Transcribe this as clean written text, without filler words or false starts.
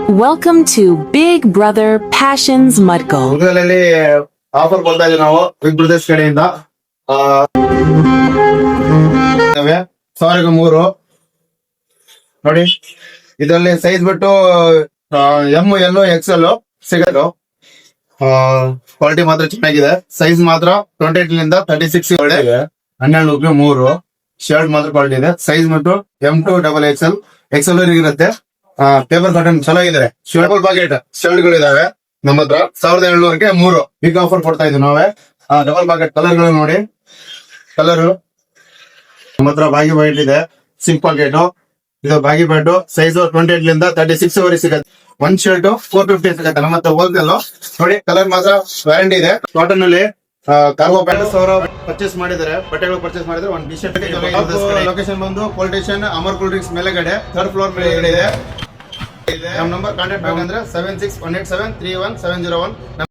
Welcome to Big Brother Passions Mudgal. ಮುದ್ಗಲಲ್ಲಿ offer ಕೊಡ್ತಾ ಇದೀವಿ ನಾವು ಬಿಗ್ ಬ್ರದರ್ಸ್ ಕಡೆಯಿಂದ. 1003 ನೋಡಿ. ಇದರಲ್ಲಿ ಸೈಜ್ ಬಿಟ್ಟು ಎಂ ಎಲ್ ಎಕ್ಸೆಲ್ ಸಿಗೋದು. ಕ್ವಾಲಿಟಿ ಮಾತ್ರ ಚೆನ್ನಾಗಿದೆ. ಸೈಜ್ ಮಾತ್ರ 28 ಲಿಂದ 36 ಇದೆ. 12 ರೂಪಾಯಿ 3 ಶರ್ಟ್ ಮಾತ್ರ ಕ್ವಾಲಿಟಿ ಇದೆ. ಸೈಜ್ ಬಿಟ್ಟು M2 ಡಬಲ್ ಎಕ್ಸೆಲ್ ಇರುತ್ತೆ. ಪೇಪರ್ ಕಾಟನ್ ಚೆನ್ನಾಗಿದೆ. ಶರ್ಟ್ ಪಾಕೆಟ್ ಶರ್ಟ್ ಗಳಿದಾವೆ ನಮ್ಮ ಹತ್ರ. 1700ಕ್ಕೆ 3 ಬಿಗ್ ಆಫರ್ ಕೊಡ್ತಾ ಇದೀವಿ ನಾವೇ. ಡಬಲ್ ಪಾಕೆಟ್ ಕಲರ್ ಗಳು ನೋಡಿ. ಕಲರ್ ನಮ್ಮ ಹತ್ರ ಬಾಗಿ ಪಾಕೆಟ್ ಇದೆ. ಸಿಂಕ್ ಪಾಕೆಟ್ ಇದು ಬಾಗಿ ಪಾಕೆಟ್. ಸೈಜ್ 28 ಲಿಂದ 36 ವರೆಗೆ ಸಿಗುತ್ತೆ. ಒಂದ್ ಶರ್ಟ್ 450 ಸಿಗುತ್ತೆ ನಮ್ಮ ಹತ್ರ. ಹೋಲ್ಸೇಲ್ ನೋಡಿ. ಕಲರ್ ಮಾತ್ರ ವ್ಯಾರಂಟಿ ಇದೆ. ಕಾಟನ್ ಅಲ್ಲಿ ಕಾರ್ಗೋ ಪ್ಯಾಂಟ್ 1000 ಪರ್ಚೇಸ್ ಮಾಡಿದರೆ ಬಟ್ಟೆಗಳು ಪರ್ಚೇಸ್ ಮಾಡಿದ್ರೆ ಒಂದು ಟಿ ಶರ್ಟ್. ಲೊಕೇಶನ್ ಬಂದು police station Amar cool drinks ಮೇಲೆಗಡೆ 3rd ಫ್ಲೋರ್ ಮೇಲೆಗಡೆ ಇದೆ. ನಮ್ಮ ನಂಬರ್ ಕಾಂಟ್ಯಾಕ್ಟ್ ಬೇಕಂದ್ರೆ 7618731701.